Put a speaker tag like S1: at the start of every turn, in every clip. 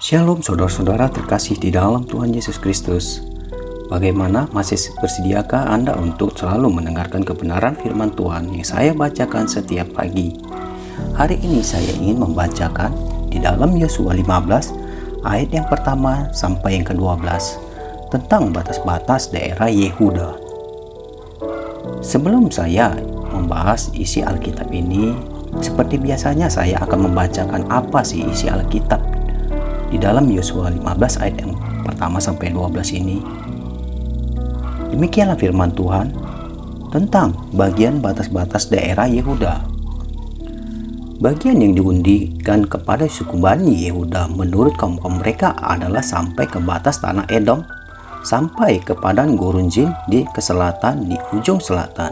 S1: Shalom saudara-saudara terkasih di dalam Tuhan Yesus Kristus. Bagaimana, masih bersediakah Anda untuk selalu mendengarkan kebenaran firman Tuhan yang saya bacakan setiap pagi? Hari ini saya ingin membacakan di dalam Yosua 15 ayat yang pertama sampai yang ke-12 tentang batas-batas daerah Yehuda. Sebelum saya membahas isi Alkitab ini, seperti biasanya saya akan membacakan apa sih isi Alkitab di dalam Yosua 15 ayat yang pertama sampai 12 ini. Demikianlah firman Tuhan tentang bagian batas-batas daerah Yehuda. Bagian yang diundikan kepada suku Bani Yehuda menurut kaum mereka adalah sampai ke batas tanah Edom, sampai ke padang gurun Zin di keselatan di ujung selatan.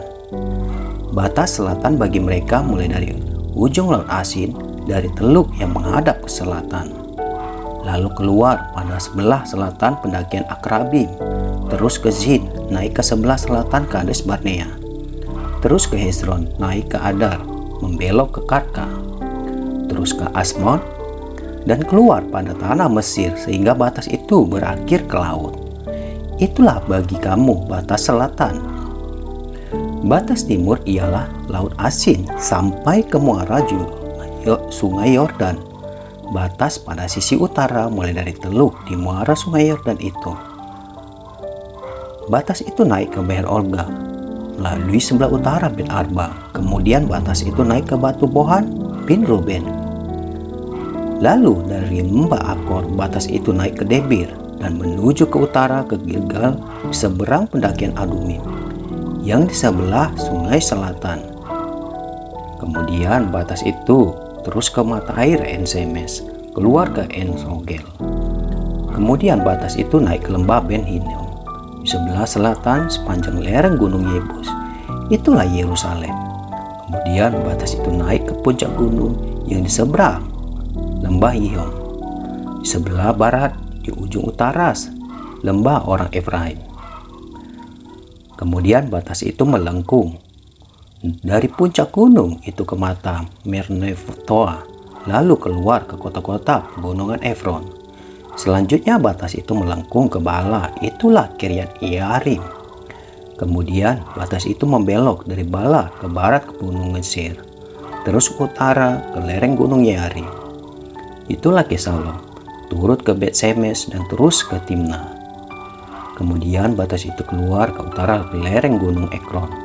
S1: Batas selatan bagi mereka mulai dari ujung Laut Asin, dari teluk yang menghadap ke selatan, lalu keluar pada sebelah selatan pendakian Akrabim, terus ke Zin, naik ke sebelah selatan Kades Barnea, terus ke Hezron, naik ke Adar, membelok ke Karka, terus ke Asmon, dan keluar pada tanah Mesir sehingga batas itu berakhir ke laut. Itulah bagi kamu batas selatan. Batas timur ialah Laut Asin sampai ke muara Sungai Yordan. Batas pada sisi utara mulai dari teluk di muara Sungai Yordan itu. Batas itu naik ke Beer Olga, melalui sebelah utara Bet Arba. Kemudian batas itu naik ke Batu Bohan bin Ruben. Lalu dari lembah Akor, batas itu naik ke Debir dan menuju ke utara ke Gilgal di seberang pendakian Adumim, yang di sebelah sungai selatan. Kemudian batas itu terus ke mata air En-Semes, keluar ke En-Rogel. Kemudian batas itu naik ke lembah Ben Hinnom di sebelah selatan sepanjang lereng gunung Yebus. Itulah Yerusalem. Kemudian batas itu naik ke puncak gunung yang di seberang lembah Gihon, di sebelah barat di ujung utara lembah orang Efraim. Kemudian batas itu melengkung dari puncak gunung itu ke mata Merneftoa, lalu keluar ke kota-kota pegunungan Efron. Selanjutnya batas itu melengkung ke Bala, itulah Kiryat Yearim. Kemudian batas itu membelok dari Bala ke barat ke gunung Seir, terus ke utara ke lereng gunung Yearim. Itulah Kesalon, turut ke Bet-Semes dan terus ke Timnah. Kemudian batas itu keluar ke utara ke lereng gunung Ekron.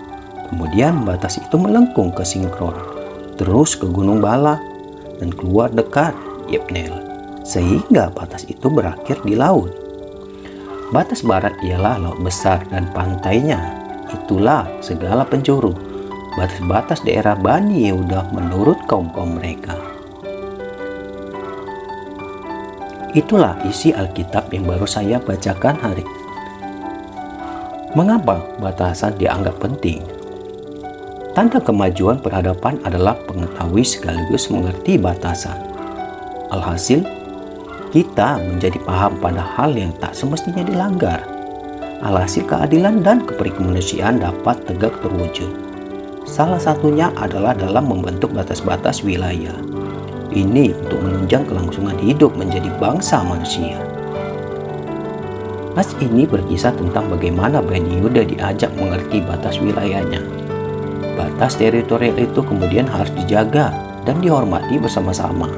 S1: Kemudian batas itu melengkung ke Sinkron, terus ke gunung Bala dan keluar dekat Yebneel, sehingga batas itu berakhir di laut. Batas barat ialah laut besar dan pantainya. Itulah segala penjuru, batas-batas daerah Bani Yehuda menurut kaum-kaum mereka. Itulah isi Alkitab yang baru saya bacakan hari ini. Mengapa batasan dianggap penting? Tanda kemajuan peradaban adalah mengetahui sekaligus mengerti batasan. Alhasil, kita menjadi paham pada hal yang tak semestinya dilanggar. Alhasil keadilan dan kemanusiaan dapat tegak terwujud. Salah satunya adalah dalam membentuk batas-batas wilayah. Ini untuk menunjang kelangsungan hidup menjadi bangsa manusia. Nas ini berkisah tentang bagaimana Bani Yehuda diajak mengerti batas wilayahnya. Batas teritorial itu kemudian harus dijaga dan dihormati bersama-sama.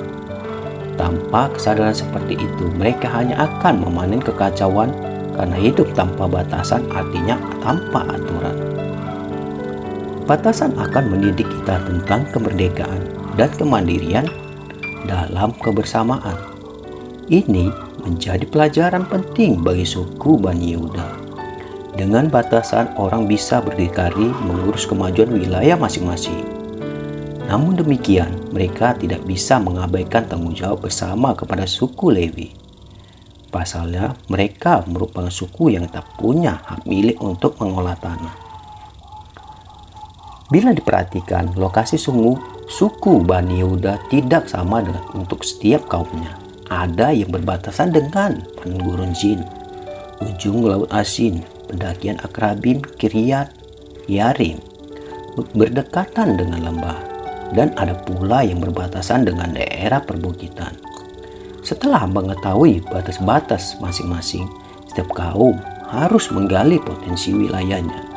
S1: Tanpa kesadaran seperti itu, mereka hanya akan memanen kekacauan karena hidup tanpa batasan artinya tanpa aturan. Batasan akan mendidik kita tentang kemerdekaan dan kemandirian dalam kebersamaan. Ini menjadi pelajaran penting bagi suku Bani Yehuda. Dengan batasan, orang bisa berdikari mengurus kemajuan wilayah masing-masing. Namun demikian, mereka tidak bisa mengabaikan tanggung jawab bersama kepada suku Lewi. Pasalnya, mereka merupakan suku yang tak punya hak milik untuk mengolah tanah. Bila diperhatikan, lokasi suku Bani Yehuda tidak sama dengan untuk setiap kaumnya. Ada yang berbatasan dengan padang gurun Zin, ujung Laut Asin, pendakian Akrabim, Kiryat Yearim, berdekatan dengan lembah, dan ada pula yang berbatasan dengan daerah perbukitan. Setelah mengetahui batas-batas masing-masing, setiap kaum harus menggali potensi wilayahnya.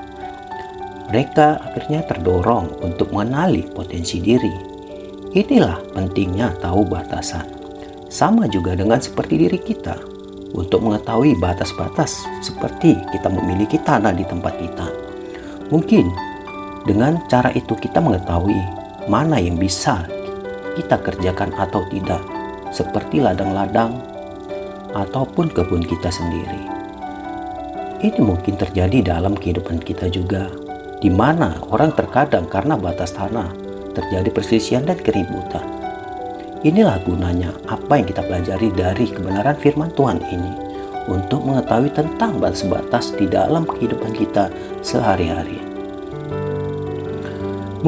S1: Mereka akhirnya terdorong untuk mengenali potensi diri. Inilah pentingnya tahu batasan. Sama juga dengan seperti diri kita. Untuk mengetahui batas-batas seperti kita memiliki tanah di tempat kita. Mungkin dengan cara itu kita mengetahui mana yang bisa kita kerjakan atau tidak. Seperti ladang-ladang ataupun kebun kita sendiri. Ini mungkin terjadi dalam kehidupan kita juga, di mana orang terkadang karena batas tanah terjadi perselisihan dan keributan. Inilah gunanya apa yang kita pelajari dari kebenaran firman Tuhan ini untuk mengetahui tentang batas-batas di dalam kehidupan kita sehari-hari.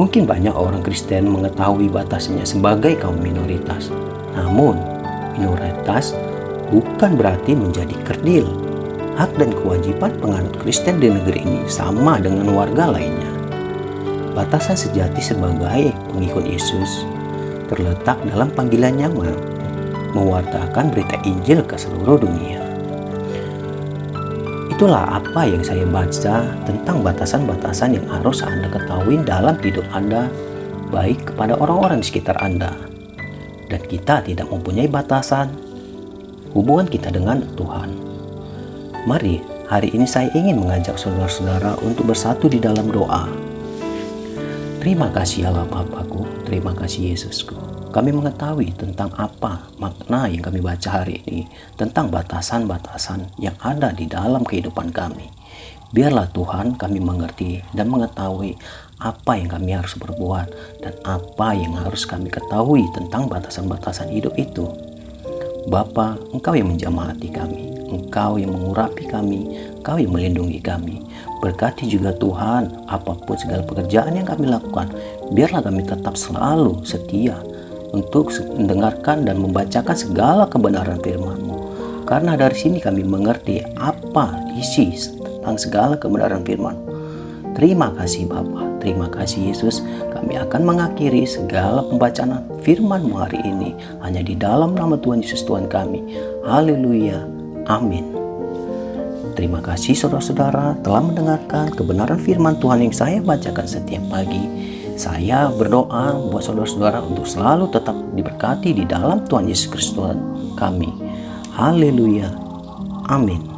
S1: Mungkin banyak orang Kristen mengetahui batasnya sebagai kaum minoritas. Namun, minoritas bukan berarti menjadi kerdil. Hak dan kewajiban penganut Kristen di negeri ini sama dengan warga lainnya. Batasan sejati sebagai pengikut Yesus terletak dalam panggilannya mewartakan berita Injil ke seluruh dunia. Itulah apa yang saya baca tentang batasan-batasan yang harus Anda ketahui dalam hidup Anda, baik kepada orang-orang di sekitar Anda. Dan kita tidak mempunyai batasan hubungan kita dengan Tuhan. Mari, hari ini saya ingin mengajak saudara-saudara untuk bersatu di dalam doa. Terima kasih Allah Bapakku, terima kasih Yesusku. Kami mengetahui tentang apa makna yang kami baca hari ini, tentang batasan-batasan yang ada di dalam kehidupan kami. Biarlah Tuhan kami mengerti dan mengetahui apa yang kami harus berbuat dan apa yang harus kami ketahui tentang batasan-batasan hidup itu. Bapa, Engkau yang menjamah hati kami, Engkau yang mengurapi kami, Engkau yang melindungi kami. Berkati juga Tuhan apapun segala pekerjaan yang kami lakukan, biarlah kami tetap selalu setia untuk mendengarkan dan membacakan segala kebenaran firman-Mu. Karena dari sini kami mengerti apa isi tentang segala kebenaran firman. Terima kasih Bapa, terima kasih Yesus. Kami akan mengakhiri segala pembacaan firman-Mu hari ini hanya di dalam nama Tuhan Yesus Tuhan kami. Haleluya, amin. Terima kasih saudara-saudara telah mendengarkan kebenaran firman Tuhan yang saya bacakan setiap pagi. Saya berdoa buat saudara-saudara untuk selalu tetap diberkati di dalam Tuhan Yesus Kristus Tuhan kami. Haleluya, amin.